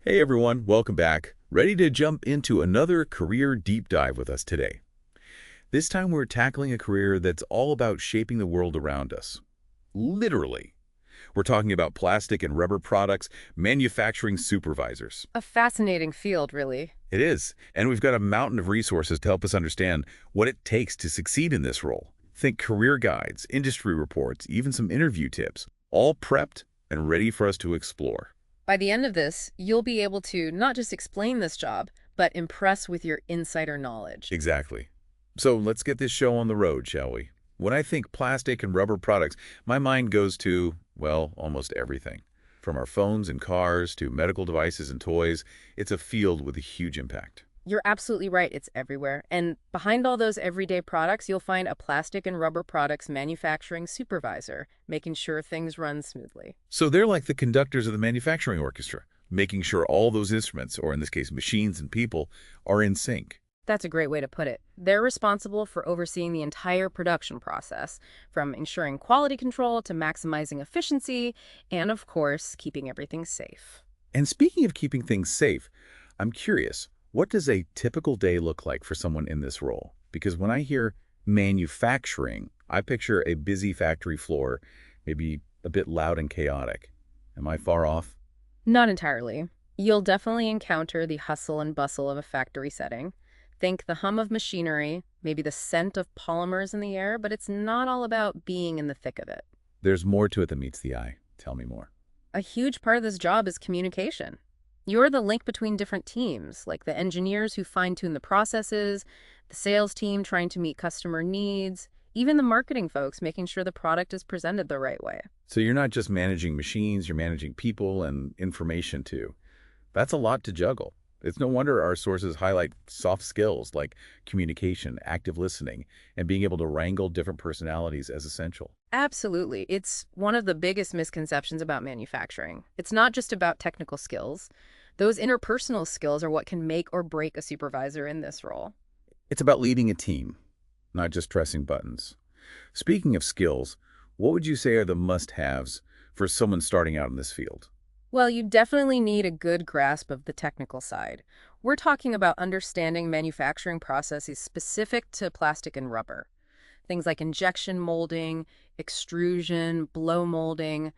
Hey everyone, welcome back. Ready to jump into another career deep dive with us today. This time we're tackling a career that's all about shaping the world around us. Literally. We're talking about plastic and rubber products, manufacturing supervisors. A fascinating field, really. It is, and we've got a mountain of resources to help us understand what it takes to succeed in this role. Think career guides, industry reports, even some interview tips, all prepped and ready for us to explore. By the end of this, you'll be able to not just explain this job, but impress with your insider knowledge. Exactly. So let's get this show on the road, shall we? When I think plastic and rubber products, my mind goes to, well, almost everything. From our phones and cars to medical devices and toys, it's a field with a huge impact. You're absolutely right, it's everywhere. And behind all those everyday products, you'll find a plastic and rubber products manufacturing supervisor, making sure things run smoothly. So they're like the conductors of the manufacturing orchestra, making sure all those instruments, or in this case machines and people, are in sync. That's a great way to put it. They're responsible for overseeing the entire production process, from ensuring quality control to maximizing efficiency, and of course, keeping everything safe. And speaking of keeping things safe, I'm curious, what does a typical day look like for someone in this role? Because when I hear manufacturing, I picture a busy factory floor, maybe a bit loud and chaotic. Am I far off? Not entirely. You'll definitely encounter the hustle and bustle of a factory setting. Think the hum of machinery, maybe the scent of polymers in the air, but it's not all about being in the thick of it. There's more to it than meets the eye. Tell me more. A huge part of this job is communication. You're the link between different teams, like the engineers who fine-tune the processes, the sales team trying to meet customer needs, even the marketing folks making sure the product is presented the right way. So you're not just managing machines, you're managing people and information too. That's a lot to juggle. It's no wonder our sources highlight soft skills like communication, active listening, and being able to wrangle different personalities as essential. Absolutely. It's one of the biggest misconceptions about manufacturing. It's not just about technical skills. Those interpersonal skills are what can make or break a supervisor in this role. It's about leading a team, not just pressing buttons. Speaking of skills, what would you say are the must-haves for someone starting out in this field? Well, you definitely need a good grasp of the technical side. We're talking about understanding manufacturing processes specific to plastic and rubber. Things like injection molding, extrusion, blow molding.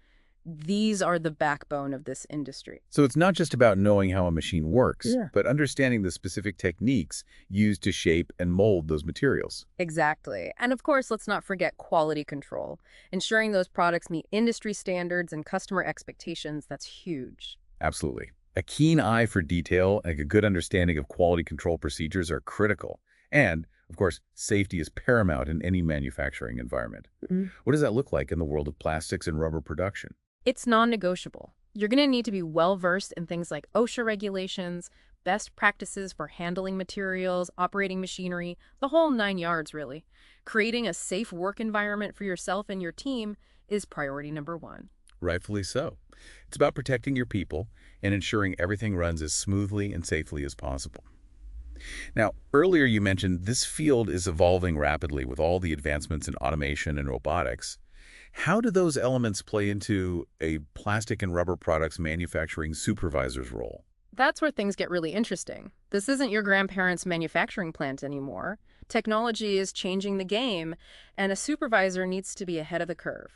These are the backbone of this industry. So it's not just about knowing how a machine works, Yeah. but understanding the specific techniques used to shape and mold those materials. Exactly. And of course, let's not forget quality control. Ensuring those products meet industry standards and customer expectations, that's huge. Absolutely. A keen eye for detail and a good understanding of quality control procedures are critical. And, of course, safety is paramount in any manufacturing environment. What does that look like in the world of plastics and rubber production? It's non-negotiable. You're going to need to be well-versed in things like OSHA regulations, best practices for handling materials, operating machinery, the whole 9 yards, really. Creating a safe work environment for yourself and your team is priority number one. Rightfully so. It's about protecting your people and ensuring everything runs as smoothly and safely as possible. Now, earlier you mentioned this field is evolving rapidly with all the advancements in automation and robotics. How do those elements play into a plastic and rubber products manufacturing supervisor's role? That's where things get really interesting. This isn't your grandparents' manufacturing plant anymore. Technology is changing the game, and a supervisor needs to be ahead of the curve.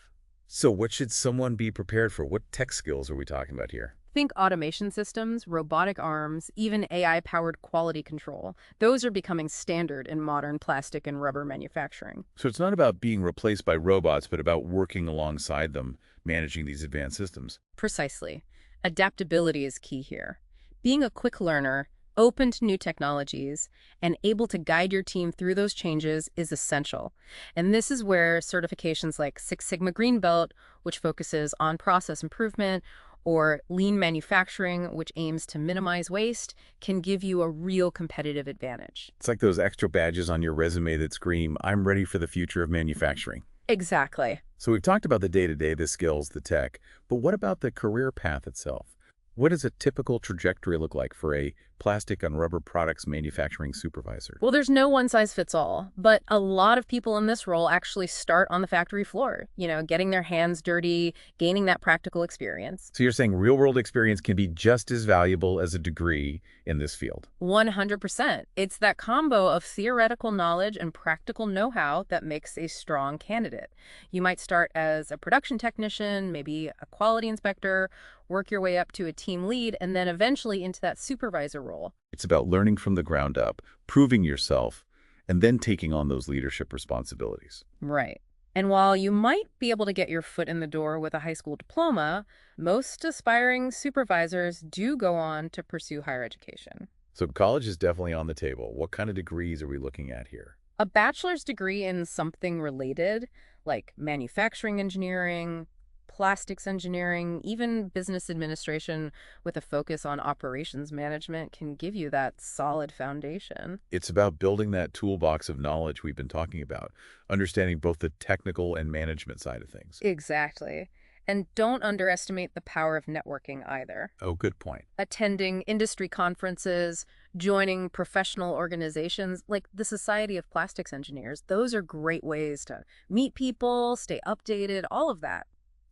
So what should someone be prepared for? What tech skills are we talking about here? Think automation systems, robotic arms, even AI-powered quality control. Those are becoming standard in modern plastic and rubber manufacturing. So it's not about being replaced by robots, but about working alongside them, managing these advanced systems. Precisely. Adaptability is key here. Being a quick learner, open to new technologies, and able to guide your team through those changes is essential. And this is where certifications like Six Sigma Green Belt, which focuses on process improvement, or lean manufacturing, which aims to minimize waste, can give you a real competitive advantage. It's like those extra badges on your resume that scream, I'm ready for the future of manufacturing. Exactly. So we've talked about the day-to-day, the skills, the tech, but what about the career path itself? What does a typical trajectory look like for a plastic and rubber products manufacturing supervisor? Well, there's no one size fits all, but a lot of people in this role actually start on the factory floor, getting their hands dirty, gaining that practical experience. So you're saying real-world experience can be just as valuable as a degree in this field. 100%. It's that combo of theoretical knowledge and practical know-how that makes a strong candidate. You might start as a production technician, maybe a quality inspector, work your way up to a team lead, and then eventually into that supervisor role. It's about learning from the ground up, proving yourself, and then taking on those leadership responsibilities. Right. And while you might be able to get your foot in the door with a high school diploma, most aspiring supervisors do go on to pursue higher education. So college is definitely on the table. What kind of degrees are we looking at here? A bachelor's degree in something related, like manufacturing engineering, plastics engineering, even business administration with a focus on operations management can give you that solid foundation. It's about building that toolbox of knowledge we've been talking about, understanding both the technical and management side of things. Exactly. And don't underestimate the power of networking either. Oh, good point. Attending industry conferences, joining professional organizations like the Society of Plastics Engineers, those are great ways to meet people, stay updated, all of that.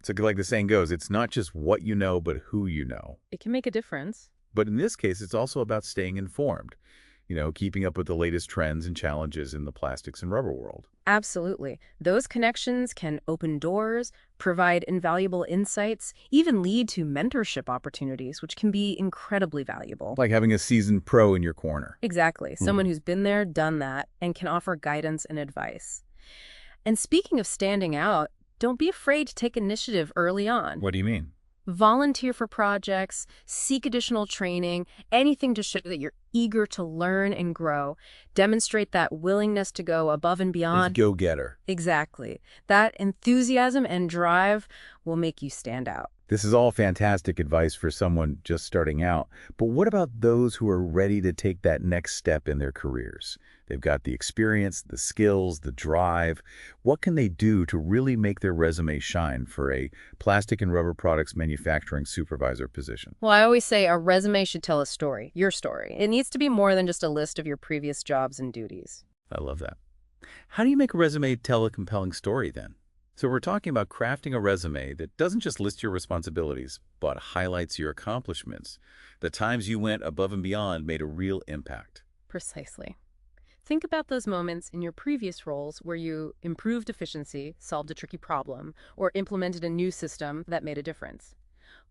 So like the saying goes, it's not just what you know, but who you know. It can make a difference. But in this case, it's also about staying informed, keeping up with the latest trends and challenges in the plastics and rubber world. Absolutely. Those connections can open doors, provide invaluable insights, even lead to mentorship opportunities, which can be incredibly valuable. Like having a seasoned pro in your corner. Exactly. Someone who's been there, done that, and can offer guidance and advice. And speaking of standing out, don't be afraid to take initiative early on. What do you mean? Volunteer for projects, seek additional training, anything to show that you're eager to learn and grow. Demonstrate that willingness to go above and beyond. Go-getter. Exactly. That enthusiasm and drive will make you stand out. This is all fantastic advice for someone just starting out. But what about those who are ready to take that next step in their careers? They've got the experience, the skills, the drive. What can they do to really make their resume shine for a plastic and rubber products manufacturing supervisor position? Well, I always say a resume should tell a story, your story. It needs to be more than just a list of your previous jobs and duties. I love that. How do you make a resume tell a compelling story then? So we're talking about crafting a resume that doesn't just list your responsibilities, but highlights your accomplishments. The times you went above and beyond made a real impact. Precisely. Think about those moments in your previous roles where you improved efficiency, solved a tricky problem, or implemented a new system that made a difference.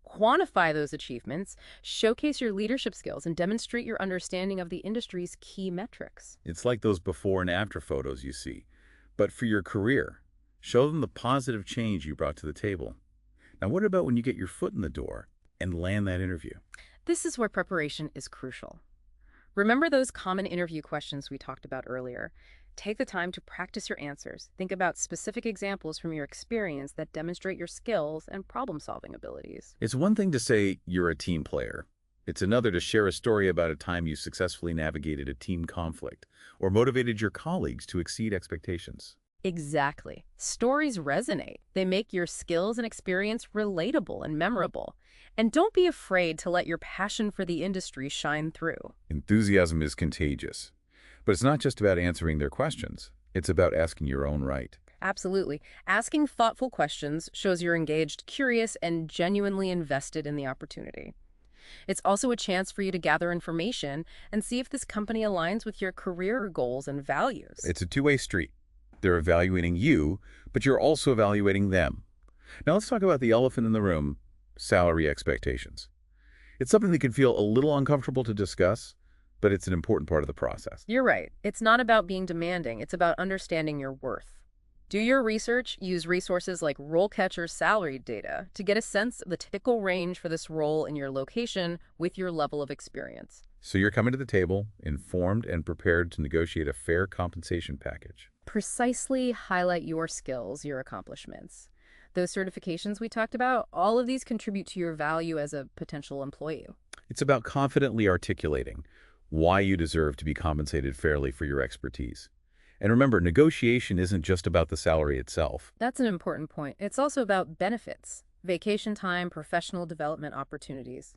Quantify those achievements, showcase your leadership skills, and demonstrate your understanding of the industry's key metrics. It's like those before and after photos you see. But for your career, show them the positive change you brought to the table. Now, what about when you get your foot in the door and land that interview? This is where preparation is crucial. Remember those common interview questions we talked about earlier. Take the time to practice your answers. Think about specific examples from your experience that demonstrate your skills and problem-solving abilities. It's one thing to say you're a team player. It's another to share a story about a time you successfully navigated a team conflict or motivated your colleagues to exceed expectations. Exactly. Stories resonate. They make your skills and experience relatable and memorable. And don't be afraid to let your passion for the industry shine through. Enthusiasm is contagious. But it's not just about answering their questions. It's about asking your own right. Absolutely. Asking thoughtful questions shows you're engaged, curious, and genuinely invested in the opportunity. It's also a chance for you to gather information and see if this company aligns with your career goals and values. It's a two-way street. They're evaluating you, but you're also evaluating them. Now let's talk about the elephant in the room, salary expectations. It's something that can feel a little uncomfortable to discuss, but it's an important part of the process. You're right. It's not about being demanding. It's about understanding your worth. Do your research, use resources like RoleCatcher salary data to get a sense of the typical range for this role in your location with your level of experience. So you're coming to the table, informed and prepared to negotiate a fair compensation package. Precisely highlight your skills, your accomplishments. Those certifications we talked about, all of these contribute to your value as a potential employee. It's about confidently articulating why you deserve to be compensated fairly for your expertise. And remember, negotiation isn't just about the salary itself. That's an important point. It's also about benefits, vacation time, professional development opportunities.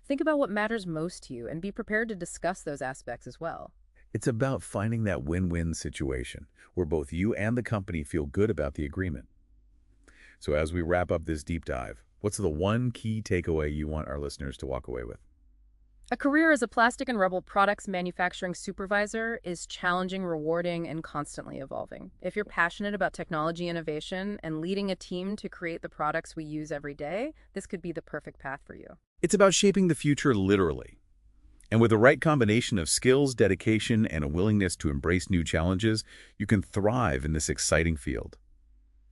Think about what matters most to you and be prepared to discuss those aspects as well. It's about finding that win-win situation where both you and the company feel good about the agreement. So as we wrap up this deep dive, what's the one key takeaway you want our listeners to walk away with? A career as a plastic and rubber products manufacturing supervisor is challenging, rewarding, and constantly evolving. If you're passionate about technology innovation and leading a team to create the products we use every day, this could be the perfect path for you. It's about shaping the future literally. And with the right combination of skills, dedication, and a willingness to embrace new challenges, you can thrive in this exciting field.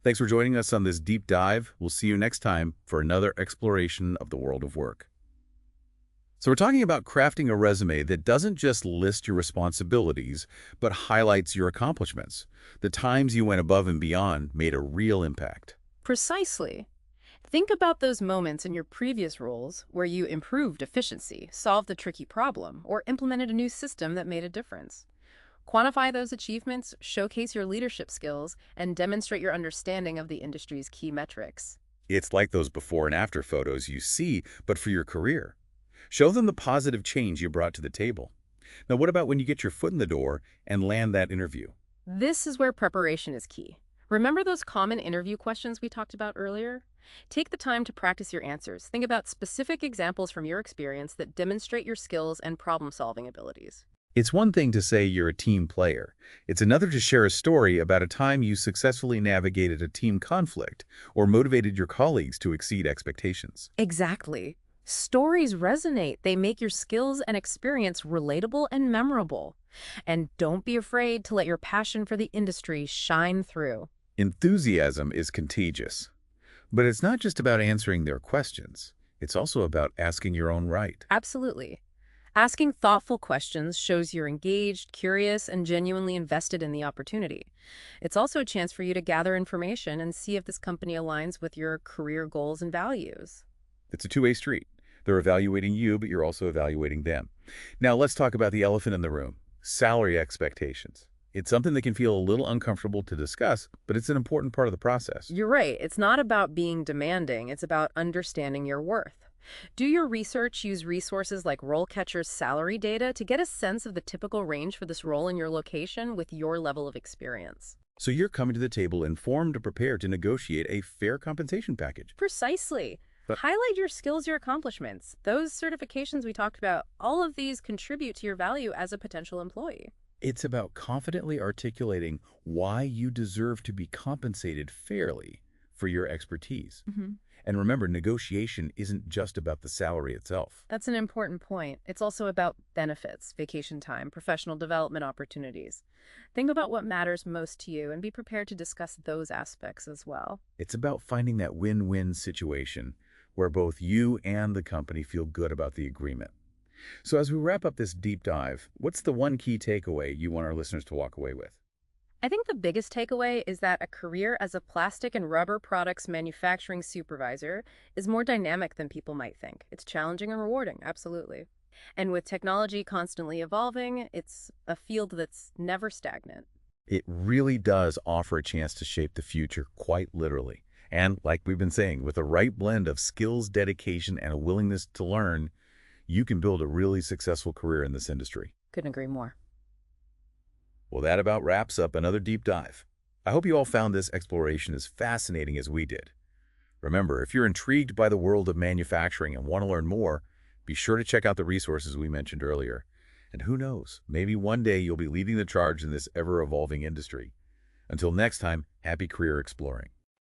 Thanks for joining us on this deep dive. We'll see you next time for another exploration of the world of work. So we're talking about crafting a resume that doesn't just list your responsibilities, but highlights your accomplishments. The times you went above and beyond made a real impact. Precisely. Think about those moments in your previous roles where you improved efficiency, solved a tricky problem, or implemented a new system that made a difference. Quantify those achievements, showcase your leadership skills, and demonstrate your understanding of the industry's key metrics. It's like those before and after photos you see, but for your career. Show them the positive change you brought to the table. Now, what about when you get your foot in the door and land that interview? This is where preparation is key. Remember those common interview questions we talked about earlier? Take the time to practice your answers. Think about specific examples from your experience that demonstrate your skills and problem-solving abilities. It's one thing to say you're a team player. It's another to share a story about a time you successfully navigated a team conflict or motivated your colleagues to exceed expectations. Exactly. Stories resonate. They make your skills and experience relatable and memorable. And don't be afraid to let your passion for the industry shine through. Enthusiasm is contagious. But it's not just about answering their questions. It's also about asking your own right. Absolutely. Asking thoughtful questions shows you're engaged, curious, and genuinely invested in the opportunity. It's also a chance for you to gather information and see if this company aligns with your career goals and values. It's a two-way street. They're evaluating you, but you're also evaluating them. Now, let's talk about the elephant in the room, salary expectations. It's something that can feel a little uncomfortable to discuss, but it's an important part of the process. You're right. It's not about being demanding. It's about understanding your worth. Do your research, use resources like RoleCatcher's salary data to get a sense of the typical range for this role in your location with your level of experience. So you're coming to the table informed and prepared to negotiate a fair compensation package. Precisely. Highlight your skills, your accomplishments. Those certifications we talked about, all of these contribute to your value as a potential employee. It's about confidently articulating why you deserve to be compensated fairly for your expertise. And remember, negotiation isn't just about the salary itself. That's an important point. It's also about benefits, vacation time, professional development opportunities. Think about what matters most to you and be prepared to discuss those aspects as well. It's about finding that win-win situation where both you and the company feel good about the agreement. So as we wrap up this deep dive, what's the one key takeaway you want our listeners to walk away with? I think the biggest takeaway is that a career as a plastic and rubber products manufacturing supervisor is more dynamic than people might think. It's challenging and rewarding, absolutely. And with technology constantly evolving, it's a field that's never stagnant. It really does offer a chance to shape the future quite literally. And like we've been saying, with the right blend of skills, dedication, and a willingness to learn, you can build a really successful career in this industry. Couldn't agree more. Well, that about wraps up another deep dive. I hope you all found this exploration as fascinating as we did. Remember, if you're intrigued by the world of manufacturing and want to learn more, be sure to check out the resources we mentioned earlier. And who knows, maybe one day you'll be leading the charge in this ever-evolving industry. Until next time, happy career exploring.